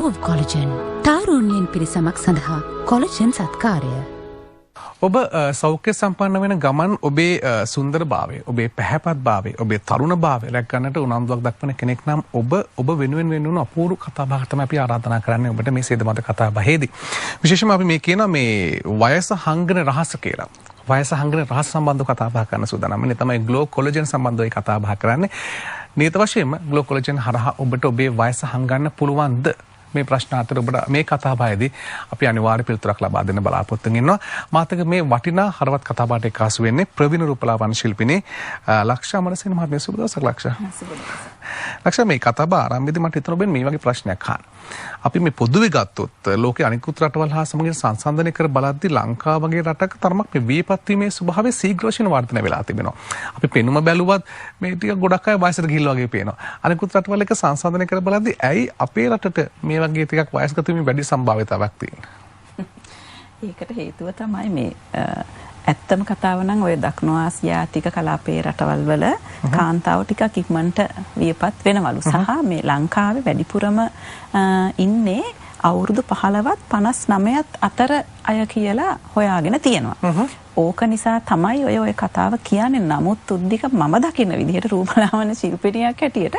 Evolve Collagen. තාරුණ්‍යයෙන් පිරිසමක් සඳහා collagen සත්කාරය. ඔබ සෞඛ්‍ය සම්පන්න වෙන ගමන් ඔබේ සුන්දරභාවය, ඔබේ පැහැපත්භාවය, ඔබේ තරුණභාවය රැක ගන්නට උනන්දුවක් දක්වන කෙනෙක් නම් ඔබ වෙනුවෙන් වෙනුණු අපූර්ව කතාබහක් තමයි අපි ආරාධනා කරන්නේ ඔබට මේ සේදමත කතාබහේදී. විශේෂයෙන්ම අපි මේ කියන මේ වයස හංගන රහස කියලා. වයස හංගන රහස සම්බන්ධව කතා බහ කරන්න සූදානම්. මේ තමයි ග්ලෝ කොලජන් සම්බන්ධව කතා බහ කරන්නේ. නියත වශයෙන්ම ග්ලෝ කොලජන් හරහා ඔබට ඔබේ වයස හංගන්න පුළුවන්ද? මේ ප්‍රශ්න අතර ඔබට මේ කතාබහේදී අපි අනිවාර්ය පිළිතුරක් ලබා දෙන්න බලාපොරොත්තු වෙනවා. මාතක මේ වටිනා හරවත් කතාබහට එක්කාසු වෙන්නේ ප්‍රවීණ රූපලාවන්‍ය ශිල්පිනී ලක්ෂා අමරසේන මහත්මිය. සුබ දවසක් ලක්ෂා. ලක්ෂා මේ කතාබහ ආරම්භයේදී මට හිතුණා ඔබෙන් මේ වගේ ප්‍රශ්නයක් අහන්න. අපි මේ පොදුවේ ගත්තොත් ලෝකයේ අනිකුත් රටවල් හා සමග සංසන්දනය කර බලද්දී ලංකාව වගේ රටක තරමක් මේ විපත් වීමේ ස්වභාවය ශීඝ්‍ර වශයෙන් වර්ධනය වෙලා තිබෙනවා. අපි පෙනුම බැලුවත් මේ ටික ගොඩක් අය වයසට ගිහිල්ලා වගේ පේනවා. අනිකුත් රටවල් එක සංසන්දනය කර බලද්දී ඇයි අපේ රටට මේ වගේ ටිකක් වයස්ගත වීමේ වැඩි සම්භාවිතාවක් තියෙන්නේ? ඒකට හේතුව තමයි මේ ඇත්තම කතාව නම් ඔය දක්ෂිණ ආසියාතික කලාපයේ රටවල් වල කාන්තාව ටිකක් ඉක්මනට වියපත් වෙනවලු. සහ මේ ලංකාවේ වැඩිපුරම ඉන්නේ අවුරුදු 15ත් 59ත් අතර අය කියලා හොයාගෙන තියෙනවා. ඕක නිසා තමයි ඔය කතාව කියන්නේ. නමුත් උද්දික මම දකින විදිහට රූපලාවන්‍ය ශිල්පිනියක් හැටියට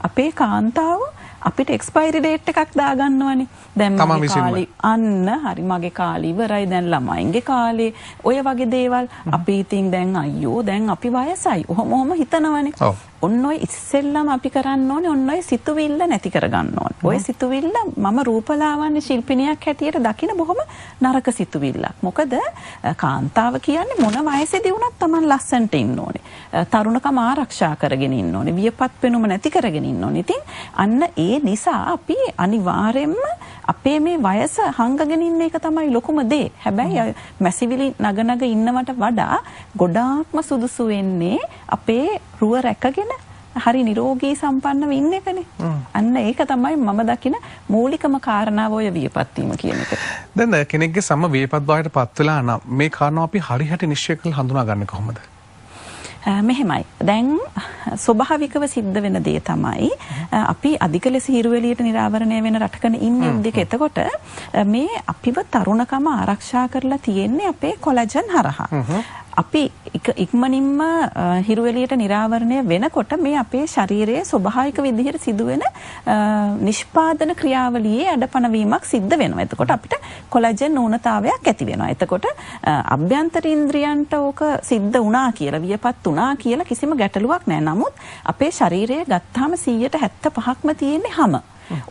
අපේ කාන්තාව අපිට එක්ස්පයරි ඩේට් එකක් දාගන්නවනේ. දැන් මගේ කාලේ අන්න හරි මගේ කාලේ ඉවරයි, දැන් ළමයින්ගේ කාලේ ඔය වගේ දේවල් අපි ඉතින් දැන් අයියෝ දැන් අපි වයසයි. ඔහොම හිතනවනේ. ඔන්න ඔය ඉස්සෙල්ලම අපි කරන්න ඕනේ ඔන්න ඔය සිතුවිල්ල නැති කරගන්න ඕනේ. ඔය සිතුවිල්ල මම රූපලාවන්‍ය ශිල්පිනියක් හැටියට දකින බොහොම නරක සිතුවිල්ලක්. මොකද කාන්තාව කියන්නේ මොන වයසේදී වුණත් Taman ලස්සනට ඉන්න ඕනේ. තරුණකම ආරක්ෂා කරගෙන ඉන්න ඕනේ. වියපත් වෙනුම නැති කරගෙන ඉන්න ඕනේ. ඉතින් අන්න ඒ නිසා අපි අනිවාර්යයෙන්ම අපේ මේ වයස හංගගෙන ඉන්න එක තමයි ලොකුම දේ. හැබැයි මැසිවිලි නගනග ඉන්නවට වඩා ගොඩාක්ම සුදුසු වෙන්නේ අපේ රුව රැකගෙන හරි නිරෝගී සම්පන්නව ඉන්න එකනේ. අන්න ඒක තමයි මම දකින මූලිකම කාරණාව ඔය වියපත් වීම කියන එක. දැන් කෙනෙක්ගේ සම වියපත් භාවයට පත් වෙලා නම් මේ කාරණාව අපි හරියට නිශ්චය කරලා හඳුනාගන්නේ කොහොමද? මෙහෙමයි. දැන් ස්වභාවිකව සිද්ධ වෙන දේ තමයි අපි අධික ලෙස හිරු එළියට නිරාවරණය වෙන රටකන ඉන්නේ උද්දේක. එතකොට මේ අපිව තරුණකම ආරක්ෂා කරලා තියෙන්නේ අපේ කොලජන් හරහා. අපි ඉක්මනින්ම හිරු එළියට නිරාවරණය වෙනකොට මේ අපේ ශරීරයේ ස්වභාවික විදිහට සිදුවෙන නිෂ්පාදන ක්‍රියාවලියේ අඩපණවීමක් සිද්ධ වෙනවා. එතකොට අපිට කොලජන් ඌනතාවයක් ඇති වෙනවා. එතකොට අභ්‍යන්තර ඉන්ද්‍රියන්ට ඕක සිද්ධ වුණා කියලා වියපත් වුණා කියලා කිසිම ගැටලුවක් නැහැ. නමුත් අපේ ශරීරය ගත්තාම 175ක්ම තියෙන්නේ හැම.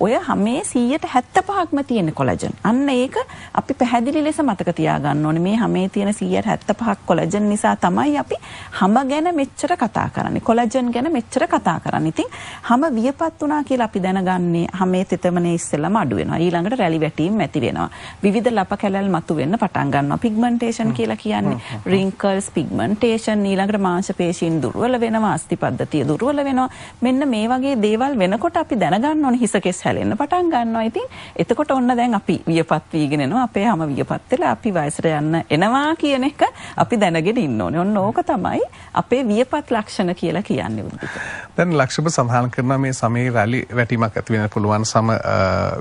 ඔය හැමේ 175ක්ම තියෙන කොලජන්. අන්න ඒක අපි පැහැදිලි ලෙස මතක තියාගන්න ඕනේ. මේ හැමේ තියෙන 175ක් කොලජන් නිසා තමයි අපි හැම ගැන මෙච්චර කතා කරන්නේ. කොලජන් ගැන මෙච්චර කතා කරන්නේ. ඉතින් හැම වියපත් වුණා කියලා අපි දැනගන්නේ හැමේ තෙතමනේ ඉස්සෙල්ලාම අඩු වෙනවා. ඊළඟට රැලි වැටීම් ඇති වෙනවා. විවිධ ලප කැලල් මතුවෙන්න පටන් ගන්නවා. පිග්මන්ටේෂන් කියලා කියන්නේ රින්කල්ස්, පිග්මන්ටේෂන්, ඊළඟට මාංශ පේශීන් දුර්වල වෙනවා, අස්ථි පද්ධතිය දුර්වල වෙනවා. මෙන්න මේ වගේ දේවල් වෙනකොට අපි දැනගන්න ඕනේ හිස කෙස් හැලෙන්න පටන් ගන්නවා. ඉතින් එතකොට ඔන්න දැන් අපි වියපත් වීගෙන එනවා. අපේ හැම වියපත් වෙලා අපි වයසට යන්න එනවා කියන එක අපි දැනගෙන ඉන්න ඕනේ. ඔන්න ඕක තමයි අපේ වියපත් ලක්ෂණ කියලා කියන්නේ උද්දික. දැන් ලක්ෂණ සඳහන් කරන මේ සමේ රැලි වැටීමක් ඇති වෙන්න පුළුවන්. සම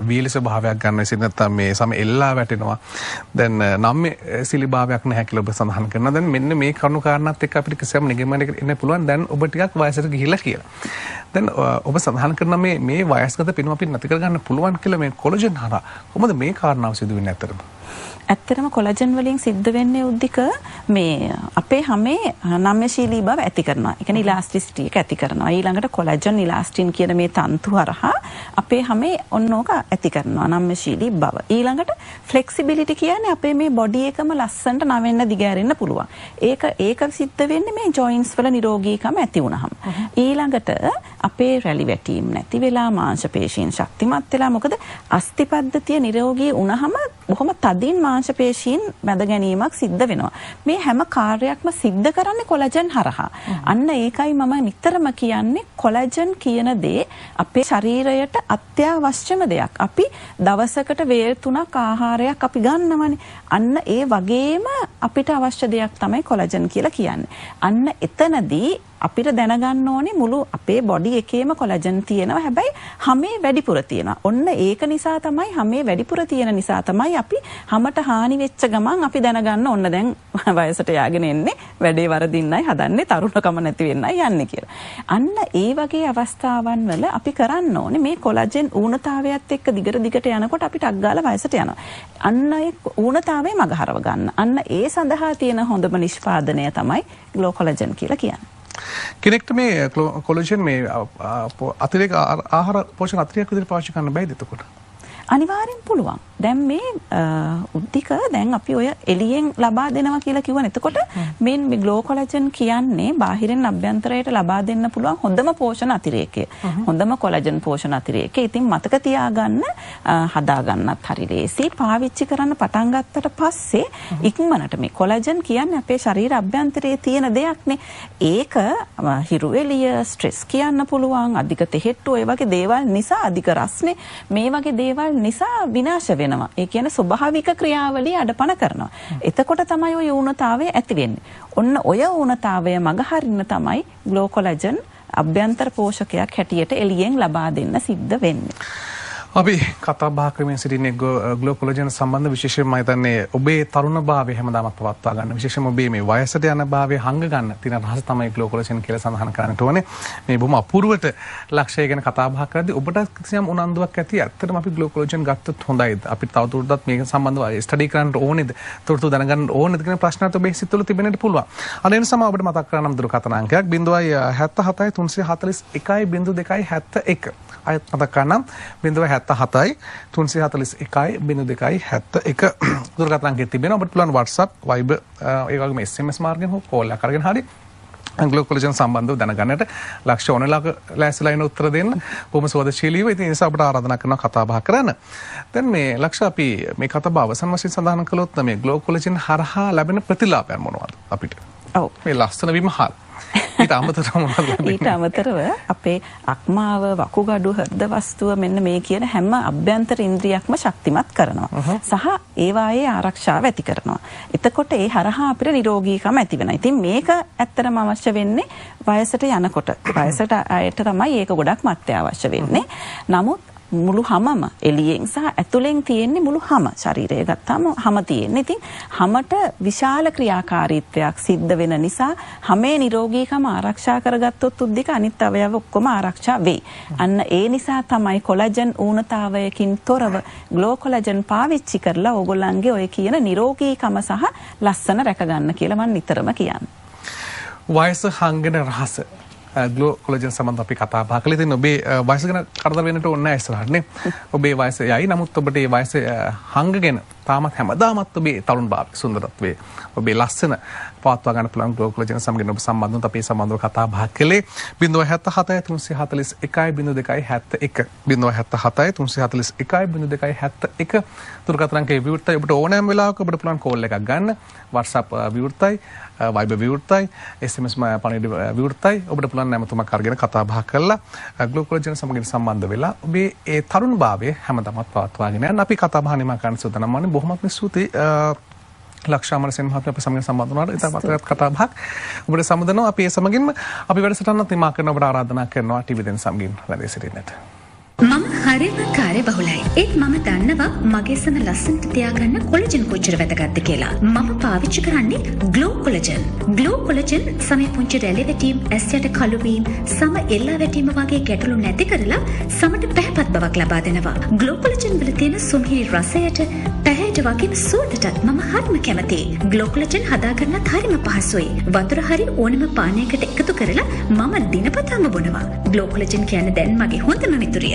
වීලි ස්වභාවයක් ගන්න ඉතින් නැත්නම් මේ සම එල්ලා වැටෙනවා. දැන් නම් සිලි භාවයක් නැහැ කියලා ඔබ සඳහන් කරනවා. දැන් මෙන්න මේ කරුණු කාරණාත් එක්ක අපිට කිසියම් නිගමනයකට එන්න පුළුවන්. දැන් ඔබ ටිකක් වයසට ගිහිලා කියලා. දැන් ඔබ සඳහන් කරන මේ වයස්ගත පෙනුම අපිට නැති කරගන්න පුළුවන් කියලා මේ කොලජන් හරහා කොහොමද මේ කාරණාව සිදු වෙන්නේ ඇත්තටම? ඇත්තටම කොලජන් වලින් සිද්ධ වෙන්නේ උද්දික මේ අපේ හැමේ නම්‍යශීලී බව ඇති කරනවා. ඒ කියන්නේ ඉලාස්ටිසිටි එක ඇති කරනවා. ඊළඟට කොලජන් ඉලාස්ටින් කියන මේ තන්තු හරහා අපේ හැමේ ඔන්නෝක ඇති කරනවා නම්‍යශීලී බව. ඊළඟට ෆ්ලෙක්සිබිලිටි කියන්නේ අපේ මේ බොඩි එකම ලස්සනට නවෙන්න දිගෑරෙන්න පුළුවන්. ඒක සිද්ධ වෙන්නේ මේ ජොයින්ට්ස් වල නිරෝගීකම ඇති වුනහම. ඊළඟට අපේ රැලි වැටීම් නැති වෙලා මාංශ පේශීන් ශක්තිමත් වෙලා මොකද අස්ථි පද්ධතිය නිරෝගී වුනහම බොහොම තදින් මාංශ පේශීන් මැද ගැනීමක් සිද්ධ වෙනවා. මේ හැම කාර්යයක්ම සිද්ධ කරන්නේ කොලජන් හරහා. අන්න ඒකයි මම නිතරම කියන්නේ කොලජන් කියන දේ අපේ ශරීරයට අත්‍යවශ්‍යම දෙයක්. අපි දවසකට වේල් 3ක් ආහාරයක් අපි ගන්නවනේ. අන්න ඒ වගේම අපිට අවශ්‍ය දෙයක් තමයි කොලජන් කියලා කියන්නේ. අන්න එතනදී අපිට දැනගන්න ඕනේ මුළු අපේ බොඩි එකේම කොලජන් තියෙනවා. හැබැයි හැමේ වැඩිපුර තියෙනවා. ඔන්න ඒක නිසා තමයි හැමේ වැඩිපුර තියෙන නිසා තමයි අපි හැමට හානි වෙච්ච ගමන් අපි දැනගන්න ඕන්න දැන් වයසට යාගෙන එන්නේ වැඩේ වරදින්නයි හදන්නේ තරුණකම නැති වෙන්නයි යන්නේ කියලා. අන්න ඒ වගේ අවස්ථාවන් වල අපි කරන්න ඕනේ මේ කොලජන් ඌනතාවයත් එක්ක දිගට යනකොට අපිට අග්ගාලා වයසට යනවා. අන්න ඒ ඌනතාවය මගහරව ගන්න. අන්න ඒ සඳහා තියෙන හොඳම නිෂ්පාදනය තමයි ග්ලෝ කොලජන් කියලා කියන්නේ. කෙනෙක්ට මේ කොලජන් මේ අතිරේක ආහාර පෝෂණ අතිරේක විදිහට පාවිච්චි කරන්න බෑද එතකොට? අනිවාර්යෙන් පුළුවන්. දැන් මේ උද්දික දැන් අපි ඔය එළියෙන් ලබා දෙනවා කියලා කිව්වනේ. එතකොට මේ ග්ලෝ කොලජන් කියන්නේ බාහිරින් අභ්‍යන්තරයට ලබා දෙන්න පුළුවන් හොඳම පෝෂණ අතිරේකය. හොඳම කොලජන් පෝෂණ අතිරේකය. ඉතින් මතක තියාගන්න හදා ගන්නත් හරි ලේසි. පාවිච්චි කරන්න පටන් ගත්තට පස්සේ ඉක්මනට මේ කොලජන් කියන්නේ අපේ ශරීර අභ්‍යන්තරයේ තියෙන දෙයක්නේ. ඒක හිරු එළිය, ස්ට්‍රෙස් කියන්න පුළුවන්, අධික තෙහෙට්ටු ඔය වගේ දේවල් නිසා අධික රස්නේ මේ වගේ දේවල් නිසා විනාශ වෙනවා. ඒ කියන්නේ ස්වභාවික ක්‍රියාවලිය අඩපණ කරනවා. එතකොට තමයි ඔය ඌනතාවය ඇති වෙන්නේ. ඔන්න ඔය ඌනතාවය මගහරින්න තමයි ග්ලෝ කොලජන් අභ්‍යන්තර පෝෂකයක් හැටියට එළියෙන් ලබා දෙන්න සිද්ධ වෙන්නේ. අපි කතා බහ කරමින් සිටින්නේ ග්ලෝ කොලජන් සම්බන්ධ විශේෂයෙන්ම මම හිතන්නේ ඔබේ තරුණ භාවය හැමදාමත් පවත්වා ගන්න. විශේෂයෙන්ම ඔබේ මේ වයසට යන භාවය හංග ගන්න තියෙන රහස තමයි ග්ලෝ කොලජන් කියලා සඳහන් කරන්නට ඕනේ. මේ බොහොම අපූර්වට ලක්ෂය ගැන කතා බහ කරද්දී ඔබට කිසියම් උනන්දුවක් ඇති. ඇත්තටම අපි ග්ලෝ කොලජන් ගත්තොත් හොඳයිද? අපිට තවදුරටත් මේක සම්බන්ධව ස්ටඩි කරන්න ඕනේද? තොරතුරු දැනගන්න ඕනේද කියන ප්‍රශ්නත් ඔබේ සිත්වල තිබෙන්නට පුළුවන්. අනේ නිසා මම ඔබට මතක් කරන්නම් දුරකථන අංකයක් 077 341 0271. අයත් මතක් කරන්නම් 077 341 0271 දුරකථන අංකය තිබෙනවා. ඔබට පුළුවන් WhatsApp, Viber ඒ වගේම SMS මාර්ගෙන් හෝ කෝල් එකක් කරගෙන හරි ග්ලෝ කොලජන් සම්බන්ධව දැනගන්නට ලක්ෂ ඕනලාක ලෑස්තිලා ඉන්න උත්තර දෙන්න බොහොම සුවදශීලීව. ඉතින් ඒ නිසා අපට ආරාධනා කරනවා කතා බහ කරන්න. දැන් මේ ලක්ෂ අපි මේ කතා බහ අවසන් වශයෙන් සඳහන් කළොත් මේ ග්ලෝ කොලජන් හරහා ලැබෙන ප්‍රතිලාභයන් මොනවද අපිට? ඔව්. මේ ලස්සන විමහල් ඊට අමතරව අපේ අක්මාව, වකුගඩු, හෘද වස්තුව මෙන්න මේ කියන හැම අභ්‍යන්තර ඉන්ද්‍රියක්ම ශක්තිමත් කරනවා. සහ ඒවායේ ආරක්ෂාව ඇති කරනවා. එතකොට ඒ හරහා අපිට නිරෝගීකම ඇති වෙනවා. ඉතින් මේක ඇත්තටම අවශ්‍ය වෙන්නේ වයසට යනකොට. වයසට අයට තමයි ඒක ගොඩක් අවශ්‍ය වෙන්නේ. නමුත් මුළු හැමම එළියෙන් සහ ඇතුලෙන් තියෙන්නේ මුළු හැම ශරීරය ගත්තාම හැම තියෙන්නේ. ඉතින් හැමට විශාල ක්‍රියාකාරීත්වයක් සිද්ධ වෙන නිසා හැමේ නිරෝගීකම ආරක්ෂා කරගත්තොත් උද්දික අනිත් අවයව ඔක්කොම ආරක්ෂා වෙයි. අන්න ඒ නිසා තමයි කොලජන් ඌනතාවයකින් තොරව ග්ලෝ කොලජන් පාවිච්චි කරලා ඕගොල්ලන්ගේ ඔය කියන නිරෝගීකම සහ ලස්සන රැක ගන්න කියලා මම නිතරම කියන්නේ. වයස හංගන රහස ග්ලෝ කොලජන් සම්බන්ධව අපි කතා බහ කළේ. ඉතින් ඔබේ වයස ගැන කරදර වෙන්නට ඕනේ නැහැ ඉස්සරහට නේ. ඔබේ වයස යයි. නමුත් ඔබට මේ වයස හංගගෙන තාමත් හැමදාමත් ඔබේ තරුණ භාවය, සුන්දරත්වයේ ඔබේ ලස්සන පවත්වා ගන්න පුළුවන් ග්ලෝ කොලජන් සමගින් ඔබ සම්බන්ධව අපි සම්බන්ධව කතා බහ කළේ. 077 341 0271 077 341 0271 දුරකථන අංකය විවෘතයි. ඔබට ඕනෑම වෙලාවක ඔබට පුළුවන් කෝල් එකක් ගන්න. WhatsApp විවෘතයි, Viber විවෘතයි, SMS පණිවිඩ විවෘතයි. ඔබට පුළුවන් නැමතුමක් අරගෙන කතා බහ කරලා ග්ලෝ කොලජන් සමගින් සම්බන්ධ වෙලා ඔබේ ඒ තරුණ භාවය හැමදාමත් පවත්වාගෙන යන්න. අපි කතා බහ නිමා කරන්න සූදානම් වන්නේ. බොහොමත්ම ස්තුතියි ලක්ෂාමරසෙන් මහත්මයා අප සමගින් සම්බන්ධ වුණාට. ඉතින් අපට කතා බහක් ඔබට සමුදනවා. අපි ඒ සමගින්ම අපි වැඩසටහනත් නිමා කරන ඔබට ආරාධනා කරනවා ටීවී දෙන්න සමගින් රැඳී සිටින්නට. මම හරිම කාර්යබහුලයි. ඒත් මම දන්නවා මගේ සම ලස්සනට තියාගන්න කොලජන් කොච්චර වැදගත්ද කියලා. මම පාවිච්චි කරන්නේ ග්ලෝ කොලජන්. ග්ලෝ කොලජන් සමේ පුංචි රැලි වැටීම්, ඇස් යට කළු වීම, සම එල්ලා වැටීම වගේ ගැටලු නැති කරලා සමට පැහැපත් බවක් ලබා දෙනවා. ග්ලෝ කොලජන් වල තියෙන සුමිහිරි රසයට, පැහැයට වගේම සුවඳටත් මම හරිම කැමතියි. ග්ලෝ කොලජන් හදාගන්නත් හරිම පහසුයි. වතුර හරි ඕනම පානයකට එකතු කරලා මම දිනපතාම බොනවා. ග්ලෝ කොලජන් කියන්නේ දැන් මගේ හොඳම මිතුරිය.